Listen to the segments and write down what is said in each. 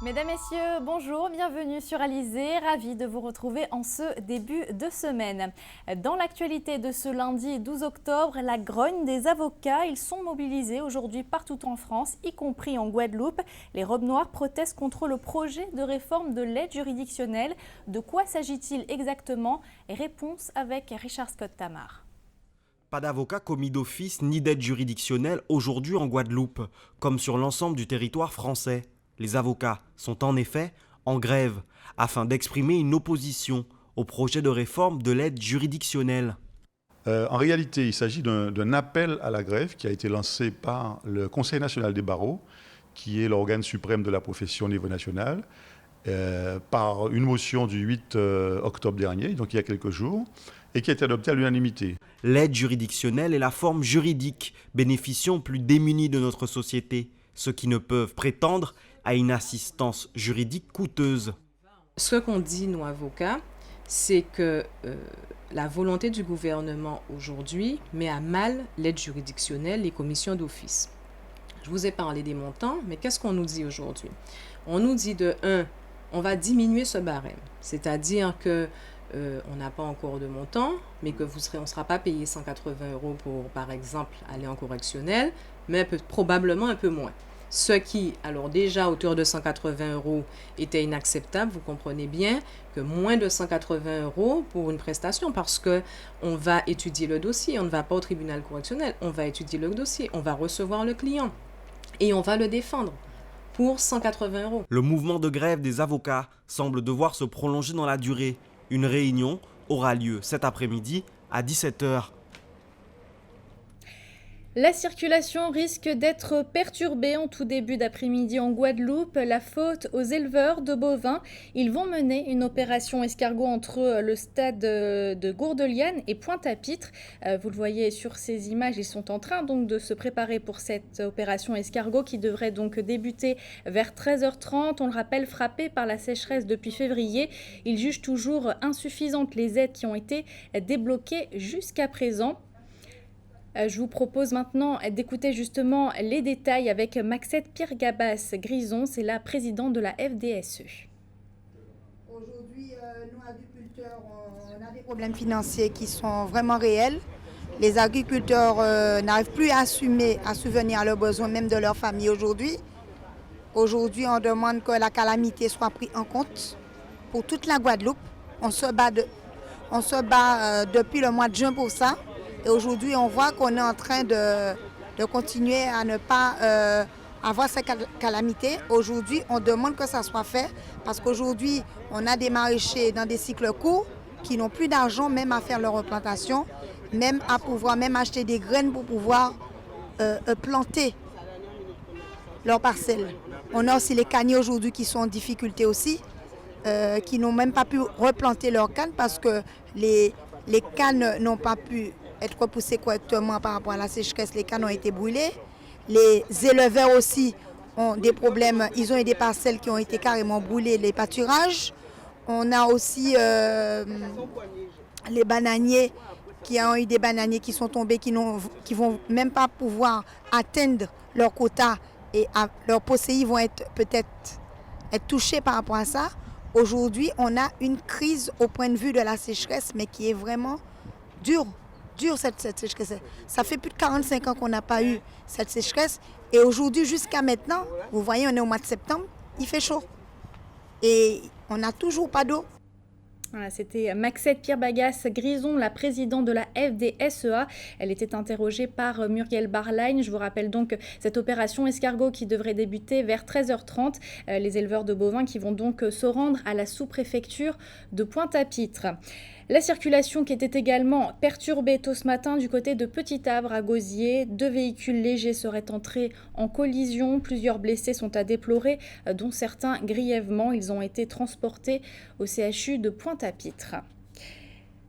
Mesdames, Messieurs, bonjour, bienvenue sur Alizé, ravi de vous retrouver en ce début de semaine. Dans l'actualité de ce lundi 12 octobre, la grogne des avocats, ils sont mobilisés aujourd'hui partout en France, y compris en Guadeloupe. Les robes noires protestent contre le projet de réforme de l'aide juridictionnelle. De quoi s'agit-il exactement? Réponse avec Richard Scott-Tamar. Pas d'avocat commis d'office ni d'aide juridictionnelle aujourd'hui en Guadeloupe, comme sur l'ensemble du territoire français. Les avocats sont en effet en grève afin d'exprimer une opposition au projet de réforme de l'aide juridictionnelle. En réalité, il s'agit d'un appel à la grève qui a été lancé par le Conseil national des barreaux, qui est l'organe suprême de la profession au niveau national, par une motion du 8 octobre dernier, donc il y a quelques jours, et qui a été adoptée à l'unanimité. L'aide juridictionnelle est la forme juridique bénéficiant aux plus démunis de notre société, ceux qui ne peuvent prétendre à une assistance juridique coûteuse. Ce qu'on dit, nous, avocats, c'est que la volonté du gouvernement aujourd'hui met à mal l'aide juridictionnelle, les commissions d'office. Je vous ai parlé des montants, mais qu'est-ce qu'on nous dit aujourd'hui? On nous dit de 1, on va diminuer ce barème, c'est-à-dire que on n'a pas encore de montant, mais que on ne sera pas payé 180 € pour, par exemple, aller en correctionnel, mais probablement un peu moins. Ce qui, alors déjà, à hauteur de 180 € était inacceptable. Vous comprenez bien que moins de 180 € pour une prestation, parce qu'on va étudier le dossier, on ne va pas au tribunal correctionnel, on va étudier le dossier, on va recevoir le client et on va le défendre pour 180 €. Le mouvement de grève des avocats semble devoir se prolonger dans la durée. Une réunion aura lieu cet après-midi à 17 h. La circulation risque d'être perturbée en tout début d'après-midi en Guadeloupe. La faute aux éleveurs de bovins. Ils vont mener une opération escargot entre le stade de Gourdeliane et Pointe-à-Pitre. Vous le voyez sur ces images, ils sont en train donc de se préparer pour cette opération escargot qui devrait donc débuter vers 13h30. On le rappelle, frappé par la sécheresse depuis février. Ils jugent toujours insuffisantes les aides qui ont été débloquées jusqu'à présent. Je vous propose maintenant d'écouter justement les détails avec Maxette Pirgabas-Grison, c'est la présidente de la FDSE. Aujourd'hui, nous agriculteurs, on a des problèmes financiers qui sont vraiment réels. Les agriculteurs n'arrivent plus à assumer, à subvenir à leurs besoins, même de leur famille aujourd'hui. Aujourd'hui, on demande que la calamité soit prise en compte pour toute la Guadeloupe. On se bat depuis le mois de juin pour ça. Et aujourd'hui, on voit qu'on est en train de continuer à ne pas avoir cette calamité. Aujourd'hui, on demande que ça soit fait parce qu'aujourd'hui, on a des maraîchers dans des cycles courts qui n'ont plus d'argent même à faire leur replantation, même à pouvoir même acheter des graines pour pouvoir planter leurs parcelles. On a aussi les canniers aujourd'hui qui sont en difficulté aussi, qui n'ont même pas pu replanter leurs cannes parce que les cannes n'ont pas pu être repoussées correctement par rapport à la sécheresse. Les cannes ont été brûlées. Les éleveurs aussi ont des problèmes. Ils ont eu des parcelles qui ont été carrément brûlées, les pâturages. On a aussi les bananiers qui ont eu des bananiers qui sont tombés, qui vont même pas pouvoir atteindre leur quota et leurs POSEI vont peut-être être touchés par rapport à ça. Aujourd'hui, on a une crise au point de vue de la sécheresse, mais qui est vraiment dure cette sécheresse. Ça fait plus de 45 ans qu'on n'a pas eu cette sécheresse. Et aujourd'hui, jusqu'à maintenant, vous voyez, on est au mois de septembre, il fait chaud. Et on n'a toujours pas d'eau. Voilà, c'était Maxette Pirgabas-Grison, la présidente de la FDSEA. Elle était interrogée par Muriel Barline. Je vous rappelle donc cette opération escargot qui devrait débuter vers 13h30. Les éleveurs de bovins qui vont donc se rendre à la sous-préfecture de Pointe-à-Pitre. La circulation qui était également perturbée tôt ce matin du côté de Petit-Havre à Gosier. 2 véhicules légers seraient entrés en collision. Plusieurs blessés sont à déplorer, dont certains grièvement. Ils ont été transportés au CHU de Pointe-à-Pitre.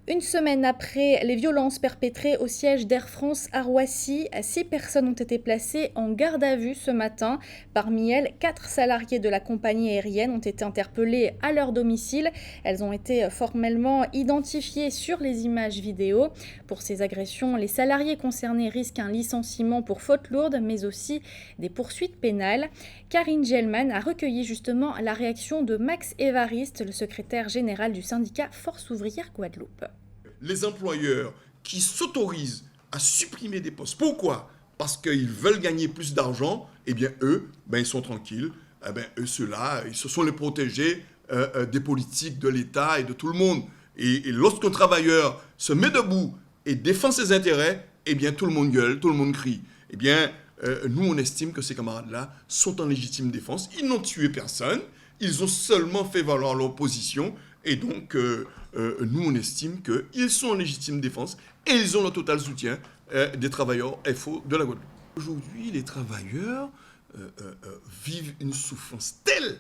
Une semaine après les violences perpétrées au siège d'Air France à Roissy, 6 personnes ont été placées en garde à vue ce matin. Parmi elles, 4 salariés de la compagnie aérienne ont été interpellés à leur domicile. Elles ont été formellement identifiées sur les images vidéo. Pour ces agressions, les salariés concernés risquent un licenciement pour faute lourde, mais aussi des poursuites pénales. Karine Gelman a recueilli justement la réaction de Max Évariste, le secrétaire général du syndicat Force ouvrière Guadeloupe. Les employeurs qui s'autorisent à supprimer des postes. Pourquoi ? Parce qu'ils veulent gagner plus d'argent. Eh bien, eux, ils sont tranquilles. Eh bien, eux, ceux-là, ce sont les protégés des politiques, de l'État et de tout le monde. Et lorsqu'un travailleur se met debout et défend ses intérêts, eh bien, tout le monde gueule, tout le monde crie. Eh bien, nous, on estime que ces camarades-là sont en légitime défense. Ils n'ont tué personne. Ils ont seulement fait valoir leur position. Et donc, nous, on estime qu'ils sont en légitime défense et ils ont le total soutien des travailleurs FO de la Guadeloupe. Aujourd'hui, les travailleurs vivent une souffrance telle.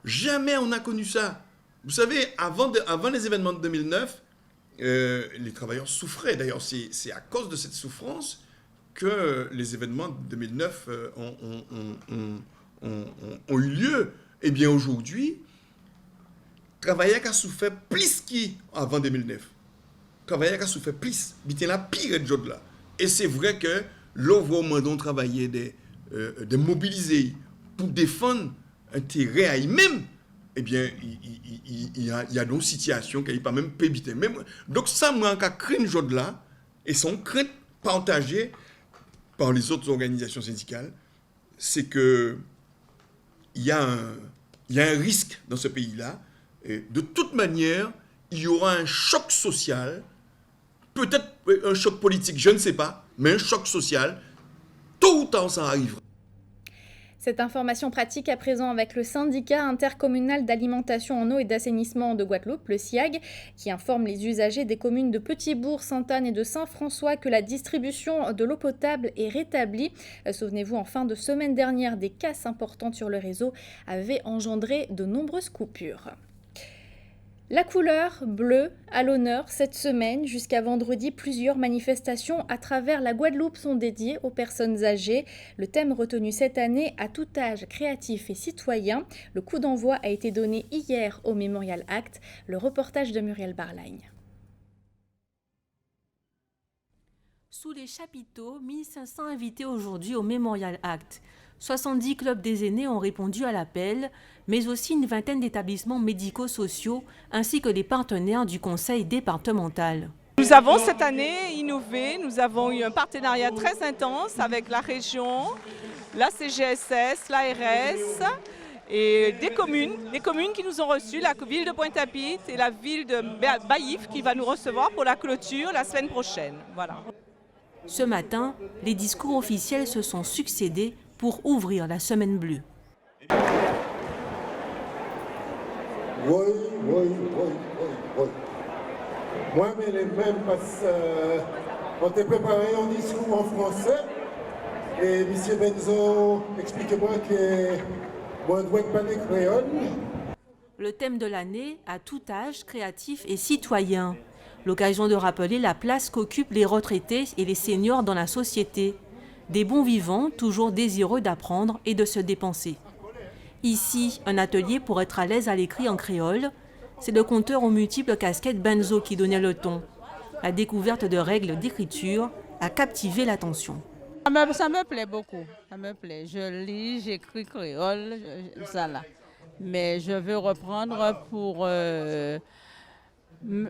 Jamais on n'a connu ça. Vous savez, avant les événements de 2009, les travailleurs souffraient. D'ailleurs, c'est à cause de cette souffrance que les événements de 2009 ont eu lieu. Eh bien, aujourd'hui, travailleurs qui ont souffert plus qu'avant 2009. Travailleurs qui ont souffert plus. C'était la pire job là. Et c'est vrai que l'on voit travailler des mobilisés pour défendre intérêt à eux-mêmes. Eh bien, il y a d'autres situations qui ne pas même pas éviter. Donc, ça, moi, qui a créé une job là, et son crainte partagée par les autres organisations syndicales, c'est que il y a un risque dans ce pays-là. Et de toute manière, il y aura un choc social, peut-être un choc politique, je ne sais pas, mais un choc social, tôt ou tard ça arrivera. Cette information pratique à présent avec le syndicat intercommunal d'alimentation en eau et d'assainissement de Guadeloupe, le SIAG, qui informe les usagers des communes de Petit-Bourg, Sainte-Anne et de Saint-François que la distribution de l'eau potable est rétablie. Souvenez-vous, en fin de semaine dernière, des casses importantes sur le réseau avaient engendré de nombreuses coupures. La couleur bleue à l'honneur cette semaine. Jusqu'à vendredi, plusieurs manifestations à travers la Guadeloupe sont dédiées aux personnes âgées. Le thème retenu cette année, à tout âge, créatif et citoyen. Le coup d'envoi a été donné hier au Memorial Act. Le reportage de Muriel Barlagne. Sous les chapiteaux, 1500 invités aujourd'hui au Memorial Act. 70 clubs des aînés ont répondu à l'appel, mais aussi une vingtaine d'établissements médico-sociaux, ainsi que les partenaires du conseil départemental. Nous avons cette année innové, nous avons eu un partenariat très intense avec la région, la CGSS, l'ARS et des communes qui nous ont reçus, la ville de Pointe-à-Pitre et la ville de Baïf qui va nous recevoir pour la clôture la semaine prochaine. Voilà. Ce matin, les discours officiels se sont succédés pour ouvrir la semaine bleue. Oui. Moi, mais les mêmes, parce qu'on t'a préparé un discours en français. Et M. Benzo, expliquez-moi que moi, je dois parler créole. Le thème de l'année, à tout âge, créatif et citoyen. L'occasion de rappeler la place qu'occupent les retraités et les seniors dans la société. Des bons vivants, toujours désireux d'apprendre et de se dépenser. Ici, un atelier pour être à l'aise à l'écrit en créole. C'est le conteur aux multiples casquettes Benzo qui donnait le ton. La découverte de règles d'écriture a captivé l'attention. Ça me plaît beaucoup, ça me plaît. Je lis, j'écris créole, ça là. Mais je veux reprendre pour...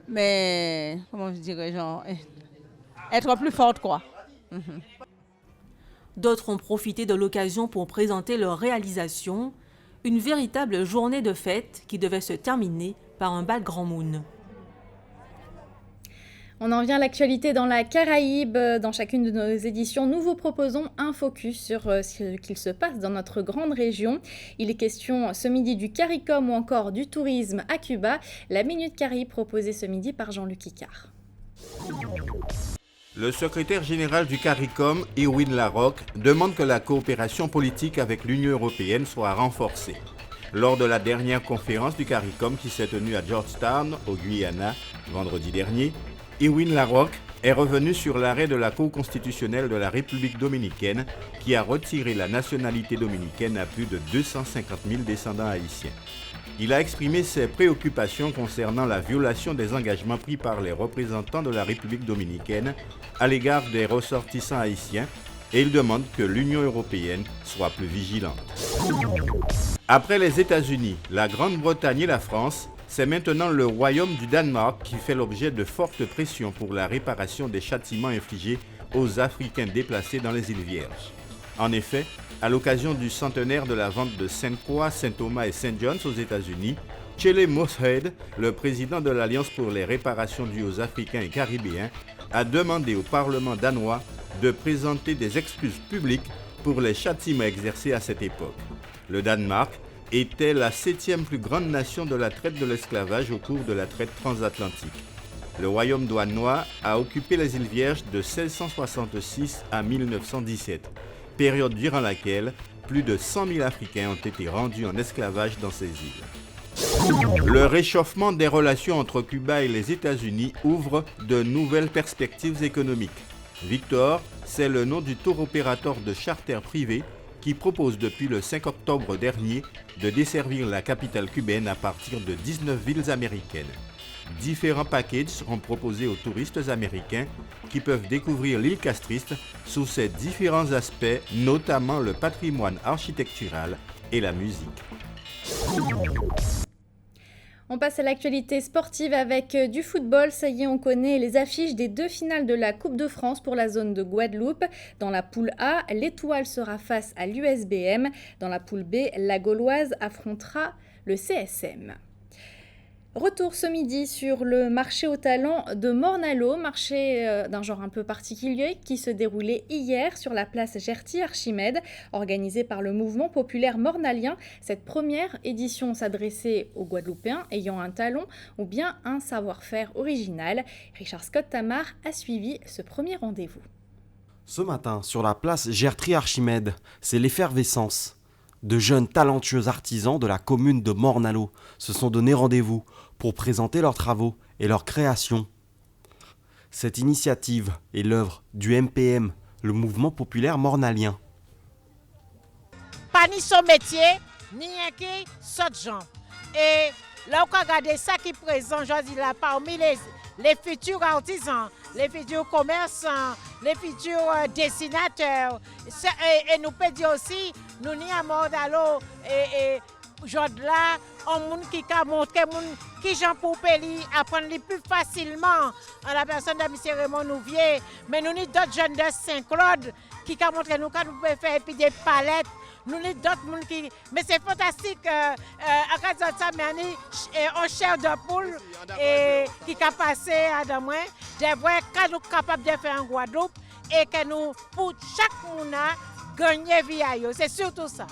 mais, comment je dirais, genre, être plus forte, quoi. D'autres ont profité de l'occasion pour présenter leurs réalisations. Une véritable journée de fête qui devait se terminer par un bal Grand Moon. On en vient à l'actualité dans la Caraïbe. Dans chacune de nos éditions, nous vous proposons un focus sur ce qu'il se passe dans notre grande région. Il est question ce midi du CARICOM ou encore du tourisme à Cuba. La Minute Caraïbe proposée ce midi par Jean-Luc Icard. Le secrétaire général du CARICOM, Irwin Larocque, demande que la coopération politique avec l'Union européenne soit renforcée. Lors de la dernière conférence du CARICOM qui s'est tenue à Georgetown, au Guyana, Vendredi dernier, Irwin Larocque est revenu sur l'arrêt de la Cour constitutionnelle de la République dominicaine qui a retiré la nationalité dominicaine à plus de 250 000 descendants haïtiens. Il a exprimé ses préoccupations concernant la violation des engagements pris par les représentants de la République dominicaine à l'égard des ressortissants haïtiens et il demande que l'Union européenne soit plus vigilante. Après les États-Unis, la Grande-Bretagne et la France, c'est maintenant le Royaume du Danemark qui fait l'objet de fortes pressions pour la réparation des châtiments infligés aux Africains déplacés dans les îles Vierges. En effet, à l'occasion du centenaire de la vente de Sainte-Croix, Saint-Thomas et Saint-John's aux États-Unis, Shelley Moorehead, le président de l'Alliance pour les réparations dues aux Africains et Caribéens, a demandé au Parlement danois de présenter des excuses publiques pour les châtiments exercés à cette époque. Le Danemark était la 7e plus grande nation de la traite de l'esclavage au cours de la traite transatlantique. Le royaume danois a occupé les îles Vierges de 1666 à 1917, période durant laquelle plus de 100 000 Africains ont été rendus en esclavage dans ces îles. Le réchauffement des relations entre Cuba et les États-Unis ouvre de nouvelles perspectives économiques. Victor, c'est le nom du tour opérateur de charter privé qui propose depuis le 5 octobre dernier de desservir la capitale cubaine à partir de 19 villes américaines. Différents packages seront proposés aux touristes américains qui peuvent découvrir l'île Castriste sous ses différents aspects, notamment le patrimoine architectural et la musique. On passe à l'actualité sportive avec du football. Ça y est, on connaît les affiches des 2 finales de la Coupe de France pour la zone de Guadeloupe. Dans la poule A, l'Étoile sera face à l'USBM. Dans la poule B, la Gauloise affrontera le CSM. Retour ce midi sur le marché aux talents de Morne-à-l'Eau, marché d'un genre un peu particulier qui se déroulait hier sur la place Gerty-Archimède, organisé par le mouvement populaire mornalien. Cette première édition s'adressait aux Guadeloupéens ayant un talent ou bien un savoir-faire original. Richard Scott-Tamar a suivi ce premier rendez-vous. Ce matin, sur la place Gerty-Archimède, c'est l'effervescence. De jeunes talentueux artisans de la commune de Morne-à-l'Eau se sont donné rendez-vous pour présenter leurs travaux et leurs créations. Cette initiative est l'œuvre du MPM, le mouvement populaire mornalien. Pas ni son métier, ni un qui saute gens. Et là, on peut regarder ça qui est présent, je dis là, parmi les futurs artisans, les futurs commerçants, les futurs dessinateurs. Et nous pouvons dire aussi, nous n'y à Morne-à-l'Eau et genre là, on monde qui a montré qui Jean Poupeli apprendre plus facilement à la personne de M. Raymond Nouvier. Mais nous avons d'autres jeunes de Saint-Claude qui ont montré nous quand nous pouvons faire puis des palettes. Nous avons d'autres monde qui. Mais c'est fantastique. À cause de ça, on chair de poule et qui a passé à demain. Des vrais cas nous capables de faire en Guadeloupe et que nous, pour chaque monde, gagner vie à eux. C'est surtout ça.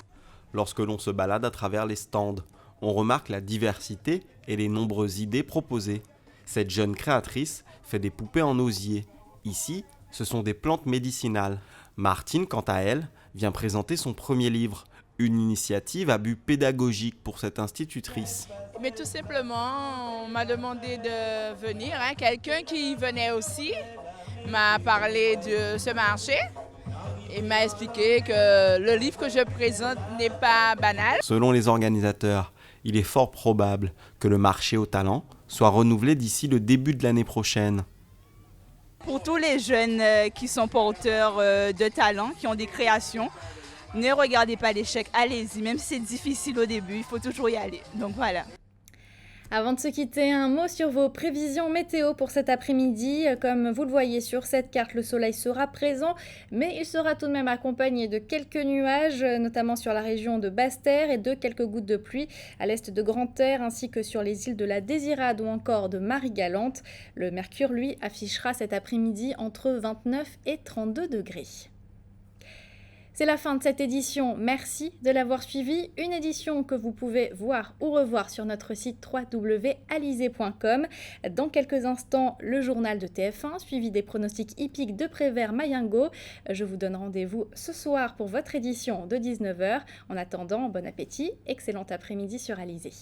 Lorsque l'on se balade à travers les stands, on remarque la diversité et les nombreuses idées proposées. Cette jeune créatrice fait des poupées en osier. Ici, ce sont des plantes médicinales. Martine, quant à elle, vient présenter son premier livre, une initiative à but pédagogique pour cette institutrice. Mais tout simplement, on m'a demandé de venir. Quelqu'un qui venait aussi m'a parlé de ce marché. Il m'a expliqué que le livre que je présente n'est pas banal. Selon les organisateurs, il est fort probable que le marché aux talents soit renouvelé d'ici le début de l'année prochaine. Pour tous les jeunes qui sont porteurs de talents, qui ont des créations, ne regardez pas l'échec, allez-y. Même si c'est difficile au début, il faut toujours y aller. Donc voilà. Avant de se quitter, un mot sur vos prévisions météo pour cet après-midi. Comme vous le voyez sur cette carte, le soleil sera présent, mais il sera tout de même accompagné de quelques nuages, notamment sur la région de Basse-Terre et de quelques gouttes de pluie à l'est de Grande-Terre, ainsi que sur les îles de la Désirade ou encore de Marie-Galante. Le mercure, lui, affichera cet après-midi entre 29 et 32 degrés. C'est la fin de cette édition. Merci de l'avoir suivi. Une édition que vous pouvez voir ou revoir sur notre site www.alizé.com. Dans quelques instants, le journal de TF1, suivi des pronostics hippiques de Prévert-Mayengo. Je vous donne rendez-vous ce soir pour votre édition de 19h. En attendant, bon appétit, excellent après-midi sur Alizé.